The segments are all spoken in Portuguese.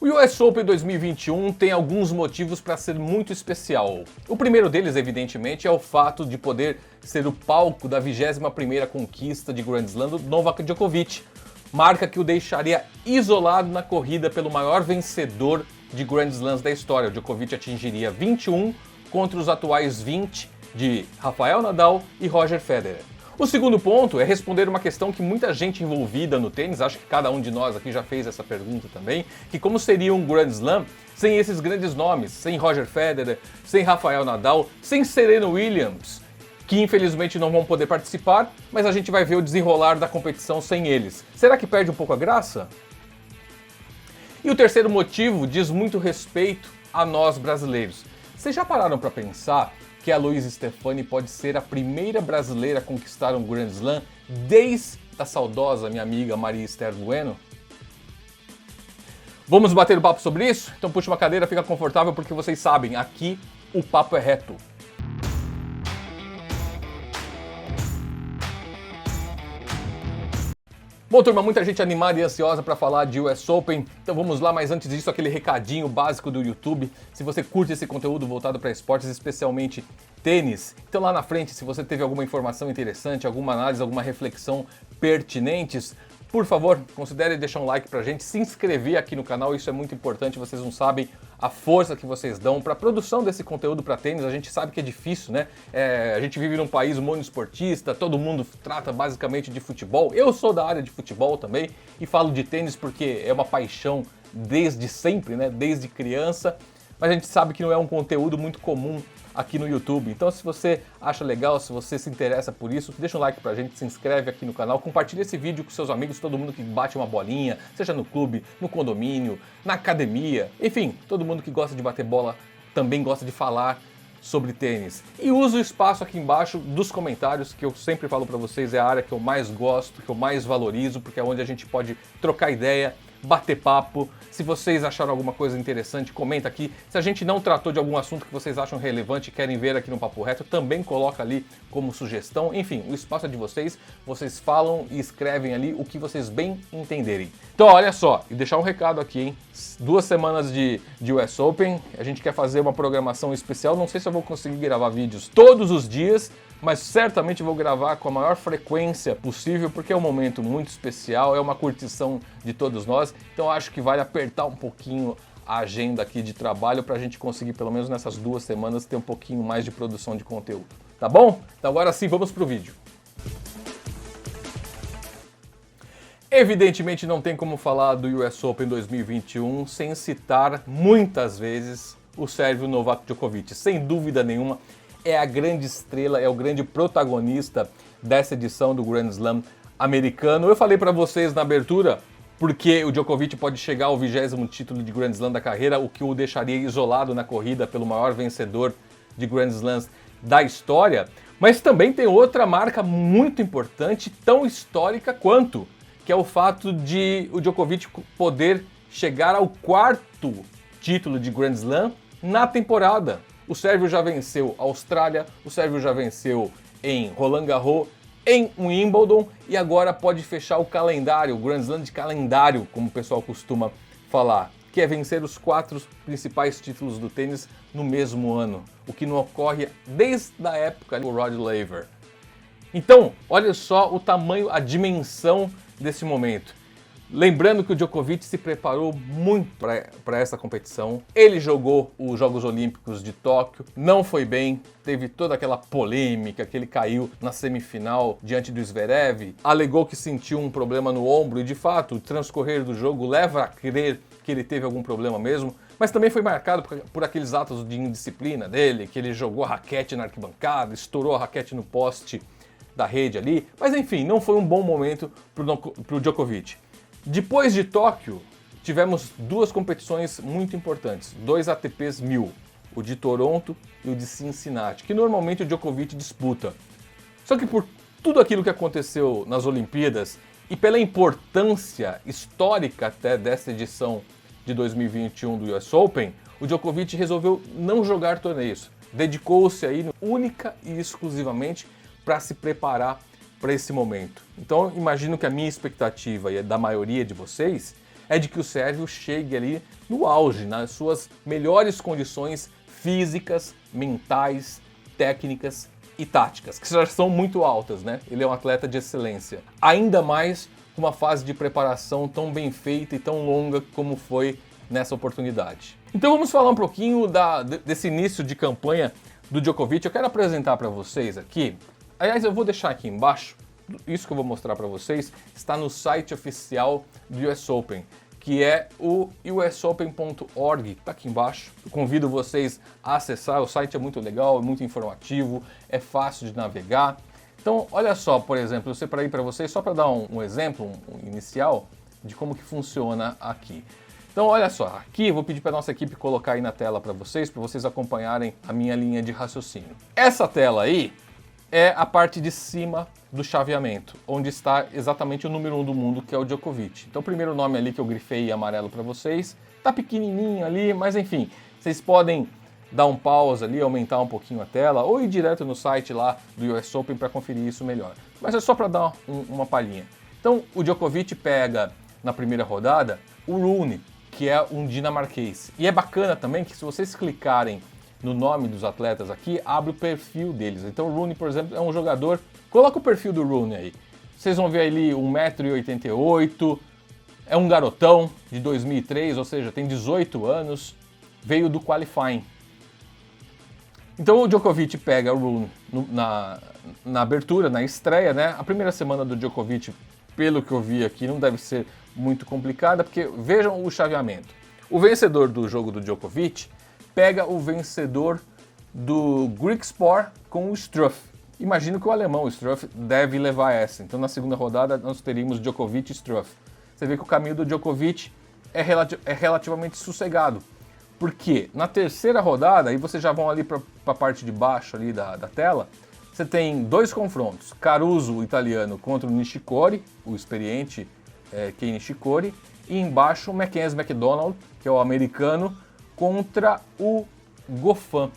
O US Open 2021 tem alguns motivos para ser muito especial. O primeiro deles, evidentemente, é o fato de poder ser o palco da 21ª conquista de Grand Slam do Novak Djokovic, marca que o deixaria isolado na corrida pelo maior vencedor de Grand Slams da história. O Djokovic atingiria 21 contra os atuais 20 de Rafael Nadal e Roger Federer. O segundo ponto é responder uma questão que muita gente envolvida no tênis, acho que cada um de nós aqui já fez essa pergunta também, que como seria um Grand Slam sem esses grandes nomes, sem Roger Federer, sem Rafael Nadal, sem Serena Williams, que infelizmente não vão poder participar, mas a gente vai ver o desenrolar da competição sem eles. Será que perde um pouco a graça? E o terceiro motivo diz muito respeito a nós brasileiros. Vocês já pararam para pensar que a Luiz Stefani pode ser a primeira brasileira a conquistar um Grand Slam desde a saudosa minha amiga Maria Esther Bueno? Vamos bater um papo sobre isso? Então puxa uma cadeira, fica confortável, porque vocês sabem, aqui o papo é reto. Bom, turma, muita gente animada e ansiosa para falar de US Open, então vamos lá, mas antes disso, aquele recadinho básico do YouTube. Se você curte esse conteúdo voltado para esportes, especialmente tênis, então lá na frente, se você teve alguma informação interessante, alguma análise, alguma reflexão pertinentes, por favor, considere deixar um like pra gente, se inscrever aqui no canal, isso é muito importante, vocês não sabem a força que vocês dão para a produção desse conteúdo para tênis. A gente sabe que é difícil, né? A gente vive num país monoesportista, todo mundo trata basicamente de futebol. Eu sou da área de futebol também e falo de tênis porque é uma paixão desde sempre, né? Desde criança, mas a gente sabe que não é um conteúdo muito comum aqui no YouTube. Então, se você acha legal, se você se interessa por isso, deixa um like pra gente, se inscreve aqui no canal, compartilha esse vídeo com seus amigos, todo mundo que bate uma bolinha, seja no clube, no condomínio, na academia, enfim, todo mundo que gosta de bater bola também gosta de falar sobre tênis. E usa o espaço aqui embaixo dos comentários, que eu sempre falo pra vocês, é a área que eu mais gosto, que eu mais valorizo, porque é onde a gente pode trocar ideia, bater papo. Se vocês acharam alguma coisa interessante, comenta aqui. Se a gente não tratou de algum assunto que vocês acham relevante e querem ver aqui no Papo Reto, também coloca ali como sugestão. Enfim, o espaço é de vocês. Vocês falam e escrevem ali o que vocês bem entenderem. Então, olha só, e deixar um recado aqui, hein? 2 semanas de US Open. A gente quer fazer uma programação especial. Não sei se eu vou conseguir gravar vídeos todos os dias, mas certamente vou gravar com a maior frequência possível, porque é um momento muito especial, é uma curtição de todos nós, então acho que vale apertar um pouquinho a agenda aqui de trabalho para a gente conseguir, pelo menos nessas 2 semanas, ter um pouquinho mais de produção de conteúdo, tá bom? Então agora sim, vamos pro vídeo. Evidentemente não tem como falar do US Open 2021 sem citar muitas vezes o sérvio Novak Djokovic, sem dúvida nenhuma. É a grande estrela, é o grande protagonista dessa edição do Grand Slam americano. Eu falei para vocês na abertura, porque o Djokovic pode chegar ao 20º título de Grand Slam da carreira, o que o deixaria isolado na corrida pelo maior vencedor de Grand Slams da história. Mas também tem outra marca muito importante, tão histórica quanto, que é o fato de o Djokovic poder chegar ao 4º título de Grand Slam na temporada. O sérvio já venceu a Austrália, o sérvio já venceu em Roland Garros, em Wimbledon e agora pode fechar o calendário, o Grand Slam de calendário, como o pessoal costuma falar, que é vencer os 4 principais títulos do tênis no mesmo ano, o que não ocorre desde a época do Rod Laver. Então, olha só o tamanho, a dimensão desse momento. Lembrando que o Djokovic se preparou muito para essa competição. Ele jogou os Jogos Olímpicos de Tóquio, não foi bem, teve toda aquela polêmica que ele caiu na semifinal diante do Zverev, alegou que sentiu um problema no ombro e de fato o transcorrer do jogo leva a crer que ele teve algum problema mesmo, mas também foi marcado por aqueles atos de indisciplina dele, que ele jogou a raquete na arquibancada, estourou a raquete no poste da rede ali, mas enfim, não foi um bom momento para o Djokovic. Depois de Tóquio, tivemos 2 competições muito importantes, 2 ATPs 1000, o de Toronto e o de Cincinnati, que normalmente o Djokovic disputa. Só que por tudo aquilo que aconteceu nas Olimpíadas e pela importância histórica até dessa edição de 2021 do US Open, o Djokovic resolveu não jogar torneios. Dedicou-se aí única e exclusivamente para se preparar para esse momento. Então, imagino que a minha expectativa e a da maioria de vocês é é de que o Sérvio chegue ali no auge, nas suas melhores condições físicas, mentais, técnicas e táticas, que já são muito altas, né? Ele é um atleta de excelência. Ainda mais com uma fase de preparação tão bem feita e tão longa como foi nessa oportunidade. Então vamos falar um pouquinho desse início de campanha do Djokovic. Eu quero apresentar para vocês aqui, aliás, eu vou deixar aqui embaixo, isso que eu vou mostrar para vocês está no site oficial do US Open, que é o usopen.org, tá aqui embaixo. Eu convido vocês a acessar, o site é muito legal, é muito informativo, é fácil de navegar. Então, olha só, por exemplo, eu separei para vocês, só para dar um exemplo um inicial de como que funciona aqui. Então, olha só, aqui eu vou pedir para nossa equipe colocar aí na tela para vocês acompanharem a minha linha de raciocínio. Essa tela aí é a parte de cima do chaveamento, onde está exatamente o número 1 do mundo, que é o Djokovic. Então o primeiro nome ali que eu grifei em amarelo para vocês, tá pequenininho ali, mas enfim, vocês podem dar um pause ali, aumentar um pouquinho a tela, ou ir direto no site lá do US Open para conferir isso melhor. Mas é só para dar uma palhinha. Então o Djokovic pega na primeira rodada o Rune, que é um dinamarquês. E é bacana também que se vocês clicarem no nome dos atletas aqui, abre o perfil deles. Então o Rune, por exemplo, é um jogador... Coloca o perfil do Rune aí. Vocês vão ver ali 1,88 m, é um garotão de 2003, ou seja, tem 18 anos, veio do qualifying. Então o Djokovic pega o Rune na abertura, na estreia, né? A primeira semana do Djokovic, pelo que eu vi aqui, não deve ser muito complicada, porque vejam o chaveamento. O vencedor do jogo do Djokovic pega o vencedor do Griekspoor com o Struff. Imagino que o alemão, o Struff, deve levar essa. Então na segunda rodada nós teríamos Djokovic e Struff. Você vê que o caminho do Djokovic é relativamente sossegado. Porque na terceira rodada, aí vocês já vão ali para a parte de baixo ali da tela, você tem dois confrontos. Caruso, o italiano, contra o Nishikori, o experiente Kei Nishikori. E embaixo o Mackenzie McDonald, que é o americano, contra o Goffin.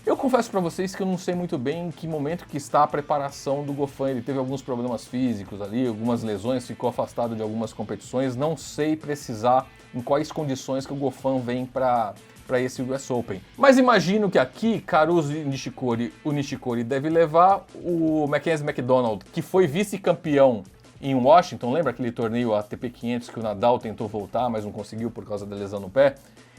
Eu confesso para vocês que eu não sei muito bem em que momento que está a preparação do Goffin. Ele teve alguns problemas físicos ali, algumas lesões, ficou afastado de algumas competições. Não sei precisar em quais condições que o Goffin vem para esse US Open. Mas imagino que aqui, Caruso e Nishikori, o Nishikori deve levar o Mackenzie McDonald, que foi vice-campeão em Washington. Lembra aquele torneio ATP 500 que o Nadal tentou voltar, mas não conseguiu por causa da lesão no pé?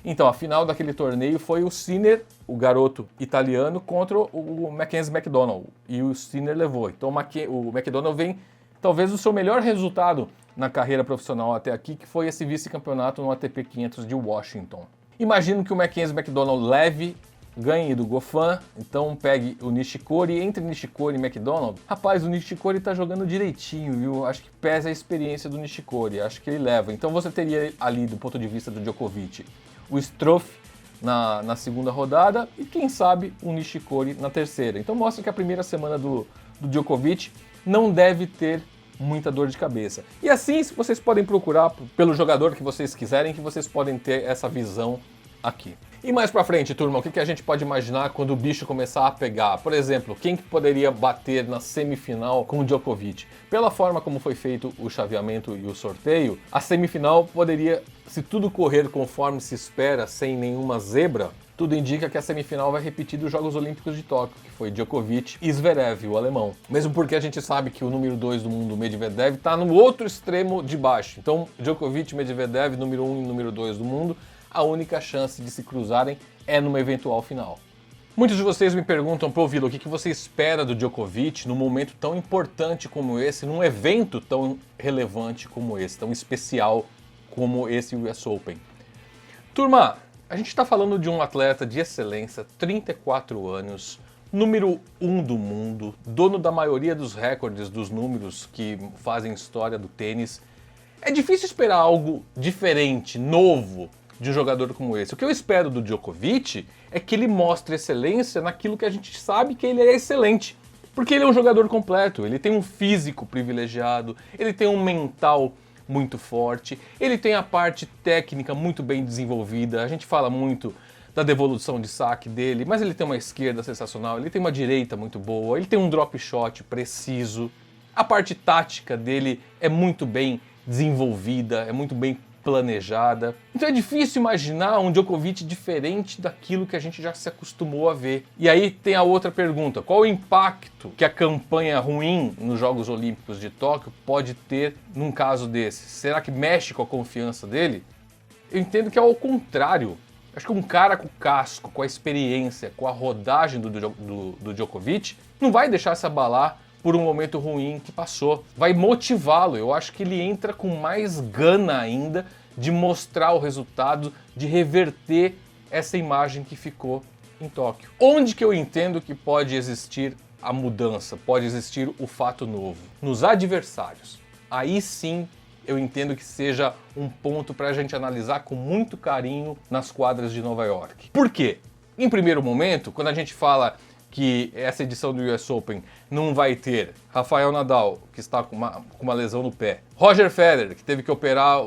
Então, a final daquele torneio foi o Sinner, o garoto italiano, contra o Mackenzie McDonald. E o Sinner levou. Então, o McDonald vem, talvez, o seu melhor resultado na carreira profissional até aqui, que foi esse vice-campeonato no ATP 500 de Washington. Imagino que o Mackenzie McDonald leve, ganhe do Goffin, então pegue o Nishikori. Entre Nishikori e McDonald, rapaz, o Nishikori tá jogando direitinho, viu? Acho que pesa a experiência do Nishikori, acho que ele leva. Então você teria ali, do ponto de vista do Djokovic, o Struff na segunda rodada e quem sabe o Nishikori na terceira. Então mostra que a primeira semana do Djokovic não deve ter muita dor de cabeça. E assim vocês podem procurar pelo jogador que vocês quiserem, que vocês podem ter essa visão aqui. E mais pra frente, turma, o que a gente pode imaginar quando o bicho começar a pegar? Por exemplo, quem que poderia bater na semifinal com o Djokovic? Pela forma como foi feito o chaveamento e o sorteio, a semifinal poderia, se tudo correr conforme se espera, sem nenhuma zebra, tudo indica que a semifinal vai repetir dos Jogos Olímpicos de Tóquio, que foi Djokovic e Zverev, o alemão. Mesmo porque a gente sabe que o número 2 do mundo, Medvedev, está no outro extremo de baixo. Então, Djokovic, Medvedev, número 1 e número 2 do mundo, a única chance de se cruzarem é numa eventual final. Muitos de vocês me perguntam, pô, Vila, o que você espera do Djokovic num momento tão importante como esse, num evento tão relevante como esse, tão especial como esse US Open? Turma, a gente está falando de um atleta de excelência, 34 anos, número 1 do mundo, dono da maioria dos recordes dos números que fazem história do tênis. É difícil esperar algo diferente, novo, de um jogador como esse. O que eu espero do Djokovic é que ele mostre excelência naquilo que a gente sabe que ele é excelente. Porque ele é um jogador completo, ele tem um físico privilegiado, ele tem um mental muito forte, ele tem a parte técnica muito bem desenvolvida. A gente fala muito da devolução de saque dele, mas ele tem uma esquerda sensacional, ele tem uma direita muito boa, ele tem um drop shot preciso. A parte tática dele é muito bem desenvolvida, é muito bem planejada. Então é difícil imaginar um Djokovic diferente daquilo que a gente já se acostumou a ver. E aí tem a outra pergunta: qual o impacto que a campanha ruim nos Jogos Olímpicos de Tóquio pode ter num caso desse? Será que mexe com a confiança dele? Eu entendo que é ao contrário. Acho que um cara com o casco, com a experiência, com a rodagem do Djokovic, não vai deixar se abalar por um momento ruim que passou. Vai motivá-lo. Eu acho que ele entra com mais gana ainda de mostrar o resultado, de reverter essa imagem que ficou em Tóquio. Onde que eu entendo que pode existir a mudança, pode existir o fato novo? Nos adversários. Aí sim eu entendo que seja um ponto para a gente analisar com muito carinho nas quadras de Nova York. Por quê? Em primeiro momento, quando a gente fala que essa edição do US Open não vai ter Rafael Nadal, que está com uma lesão no pé, Roger Federer, que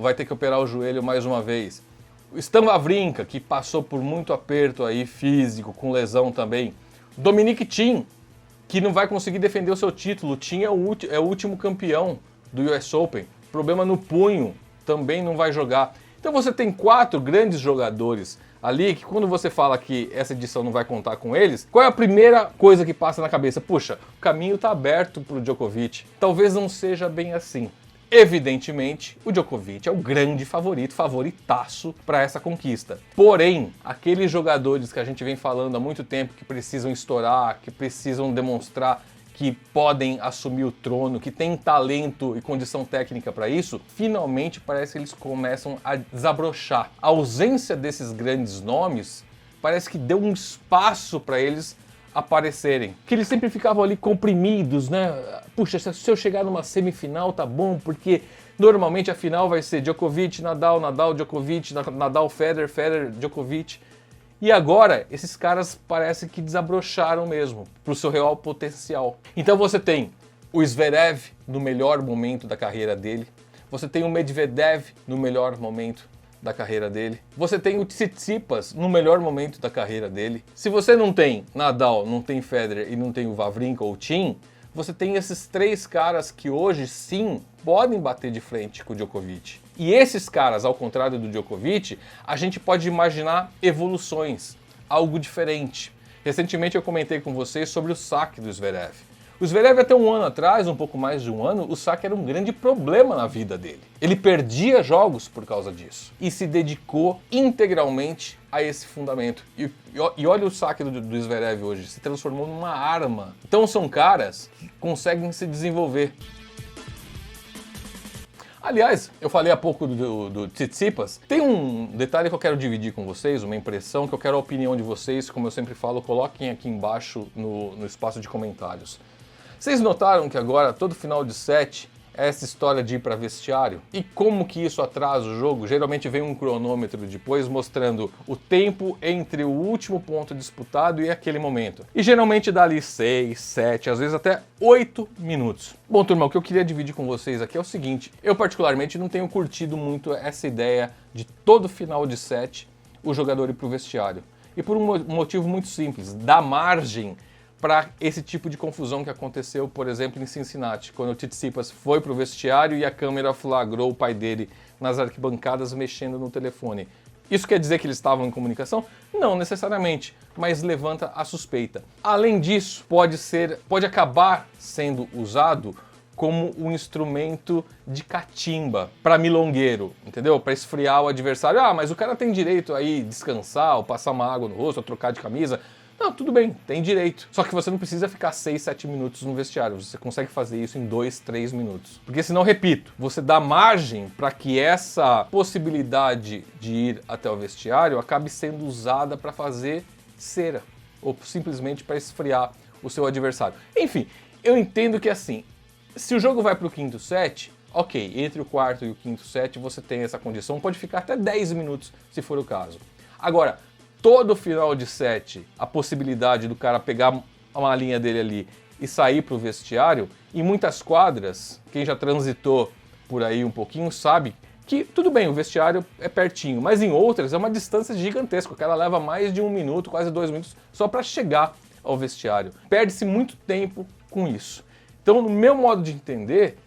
vai ter que operar o joelho mais uma vez, Stan Wawrinka, que passou por muito aperto aí físico, com lesão também, Dominic Thiem, que não vai conseguir defender o seu título, Thiem é o último campeão do US Open, problema no punho, também não vai jogar. Então você tem 4 grandes jogadores ali que quando você fala que essa edição não vai contar com eles, qual é a primeira coisa que passa na cabeça? Puxa, o caminho está aberto para o Djokovic. Talvez não seja bem assim. Evidentemente, o Djokovic é o grande favorito, favoritaço para essa conquista. Porém, aqueles jogadores que a gente vem falando há muito tempo que precisam estourar, que precisam demonstrar que podem assumir o trono, que tem talento e condição técnica para isso, finalmente parece que eles começam a desabrochar. A ausência desses grandes nomes parece que deu um espaço para eles aparecerem. Que eles sempre ficavam ali comprimidos, né? Puxa, se eu chegar numa semifinal tá bom, porque normalmente a final vai ser Djokovic, Nadal, Nadal, Djokovic, Nadal, Federer, Federer, Djokovic. E agora, esses caras parecem que desabrocharam mesmo para o seu real potencial. Então você tem o Zverev no melhor momento da carreira dele, você tem o Medvedev no melhor momento da carreira dele, você tem o Tsitsipas no melhor momento da carreira dele. Se você não tem Nadal, não tem Federer e não tem o Wawrinka ou o Thiem, você tem esses 3 caras que hoje sim podem bater de frente com o Djokovic. E esses caras, ao contrário do Djokovic, a gente pode imaginar evoluções, algo diferente. Recentemente eu comentei com vocês sobre o saque do Zverev. O Zverev até um ano atrás, um pouco mais de um ano, o saque era um grande problema na vida dele. Ele perdia jogos por causa disso e se dedicou integralmente a esse fundamento. E olha o saque do Zverev hoje, se transformou numa arma. Então são caras que conseguem se desenvolver. Aliás, eu falei há pouco do Tsitsipas. Tem um detalhe que eu quero dividir com vocês, uma impressão que eu quero a opinião de vocês. Como eu sempre falo, coloquem aqui embaixo no espaço de comentários. Vocês notaram que agora, todo final de set, é essa história de ir para vestiário? E como que isso atrasa o jogo? Geralmente vem um cronômetro depois mostrando o tempo entre o último ponto disputado e aquele momento. E geralmente dá ali 6, 7, às vezes até 8 minutos. Bom, turma, o que eu queria dividir com vocês aqui é o seguinte. Eu particularmente não tenho curtido muito essa ideia de todo final de set o jogador ir para o vestiário. E por um motivo muito simples, dá margem para esse tipo de confusão que aconteceu, por exemplo, em Cincinnati, quando o Tsitsipas foi para o vestiário e a câmera flagrou o pai dele nas arquibancadas mexendo no telefone. Isso quer dizer que eles estavam em comunicação? Não necessariamente, mas levanta a suspeita. Além disso, pode acabar sendo usado como um instrumento de catimba para milongueiro, entendeu? Para esfriar o adversário. Ah, mas o cara tem direito aí descansar, ou passar uma água no rosto, ou trocar de camisa. Não, tudo bem, tem direito. Só que você não precisa ficar 6, 7 minutos no vestiário. Você consegue fazer isso em 2, 3 minutos. Porque senão, repito, você dá margem para que essa possibilidade de ir até o vestiário acabe sendo usada para fazer cera. Ou simplesmente para esfriar o seu adversário. Enfim, eu entendo que assim, se o jogo vai para o quinto set, ok, entre o quarto e o quinto set você tem essa condição, pode ficar até 10 minutos se for o caso. Agora, todo final de set, a possibilidade do cara pegar uma linha dele ali e sair para o vestiário, em muitas quadras, quem já transitou por aí um pouquinho sabe que tudo bem, o vestiário é pertinho, mas em outras é uma distância gigantesca, o cara leva mais de 1 minuto, quase 2 minutos, só para chegar ao vestiário. Perde-se muito tempo com isso. Então, no meu modo de entender,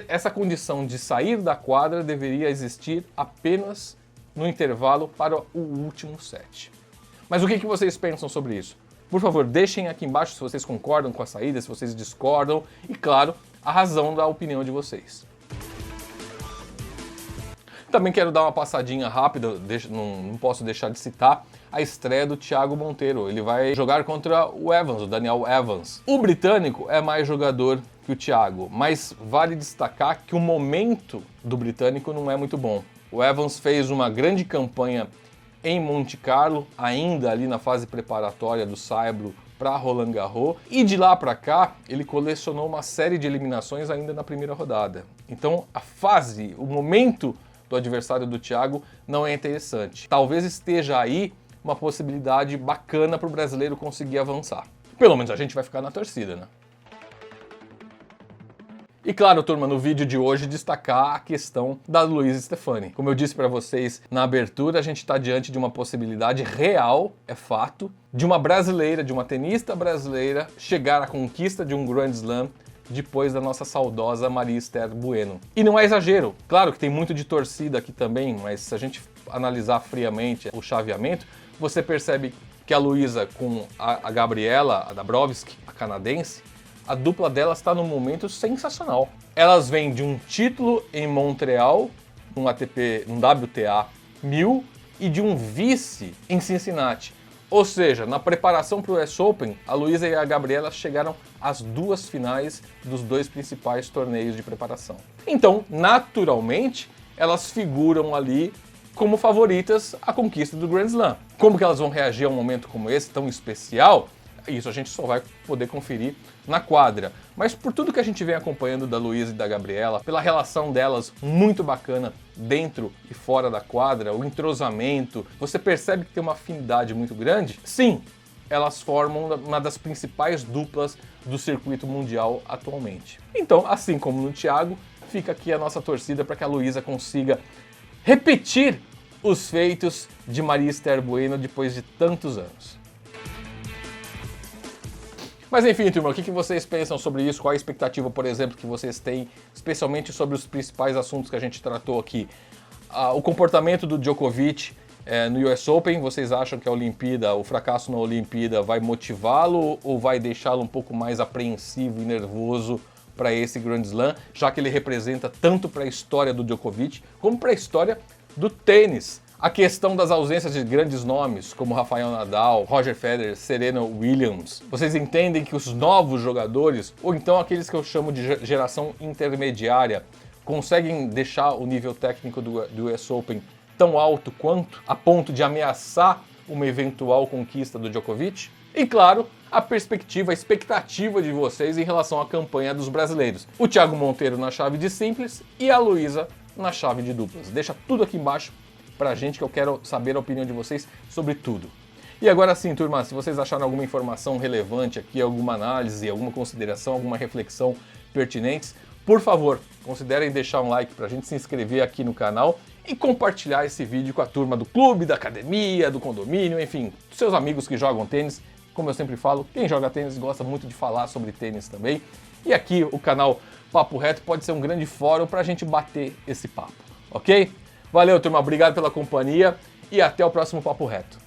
essa condição de sair da quadra deveria existir apenas no intervalo para o último set. Mas o que vocês pensam sobre isso? Por favor, deixem aqui embaixo se vocês concordam com a saída, se vocês discordam e, claro, a razão da opinião de vocês. Também quero dar uma passadinha rápida, não posso deixar de citar a estreia do Thiago Monteiro. Ele vai jogar contra o Evans, o Daniel Evans. O britânico é mais jogador que o Thiago, mas vale destacar que o momento do britânico não é muito bom. O Evans fez uma grande campanha em Monte Carlo, ainda ali na fase preparatória do Saibro para Roland Garros, e de lá para cá ele colecionou uma série de eliminações ainda na primeira rodada. Então a fase, o momento do adversário do Thiago não é interessante. Talvez esteja aí uma possibilidade bacana para o brasileiro conseguir avançar. Pelo menos a gente vai ficar na torcida, né? E claro, turma, no vídeo de hoje destacar a questão da Louise Stephanie. Como eu disse para vocês na abertura, a gente está diante de uma possibilidade real, é fato, de uma brasileira, de uma tenista brasileira, chegar à conquista de um Grand Slam depois da nossa saudosa Maria Esther Bueno. E não é exagero, claro que tem muito de torcida aqui também, mas se a gente analisar friamente o chaveamento, você percebe que a Luísa com a Gabriela, a Dabrowski, a canadense, a dupla delas está num momento sensacional. Elas vêm de um título em Montreal, num ATP, num WTA 1000, e de um vice em Cincinnati. Ou seja, na preparação para o US Open, a Luísa e a Gabriela chegaram às duas finais dos dois principais torneios de preparação. Então, naturalmente, elas figuram ali como favoritas à conquista do Grand Slam. Como que elas vão reagir a um momento como esse, tão especial? Isso a gente só vai poder conferir na quadra. Mas por tudo que a gente vem acompanhando da Luísa e da Gabriela, pela relação delas muito bacana dentro e fora da quadra, o entrosamento, você percebe que tem uma afinidade muito grande? Sim, elas formam uma das principais duplas do circuito mundial atualmente. Então, assim como no Thiago, fica aqui a nossa torcida para que a Luísa consiga repetir os feitos de Maria Esther Bueno depois de tantos anos. Mas enfim, turma, o que vocês pensam sobre isso? Qual a expectativa, por exemplo, que vocês têm, especialmente sobre os principais assuntos que a gente tratou aqui? O comportamento do Djokovic no US Open, vocês acham que a Olimpíada, o fracasso na Olimpíada vai motivá-lo ou vai deixá-lo um pouco mais apreensivo e nervoso para esse Grand Slam, já que ele representa tanto para a história do Djokovic como para a história do tênis? A questão das ausências de grandes nomes, como Rafael Nadal, Roger Federer, Serena Williams. Vocês entendem que os novos jogadores, ou então aqueles que eu chamo de geração intermediária, conseguem deixar o nível técnico do US Open tão alto quanto, a ponto de ameaçar uma eventual conquista do Djokovic? E claro, a perspectiva, a expectativa de vocês em relação à campanha dos brasileiros. O Thiago Monteiro na chave de simples e a Luísa na chave de duplas. Deixa tudo aqui embaixo pra gente, que eu quero saber a opinião de vocês sobre tudo. E agora sim, turma, se vocês acharam alguma informação relevante aqui, alguma análise, alguma consideração, alguma reflexão pertinentes, por favor, considerem deixar um like pra gente, se inscrever aqui no canal e compartilhar esse vídeo com a turma do clube, da academia, do condomínio, enfim, seus amigos que jogam tênis. Como eu sempre falo, quem joga tênis gosta muito de falar sobre tênis também. E aqui o canal Papo Reto pode ser um grande fórum pra gente bater esse papo, ok? Valeu, turma, obrigado pela companhia e até o próximo Papo Reto.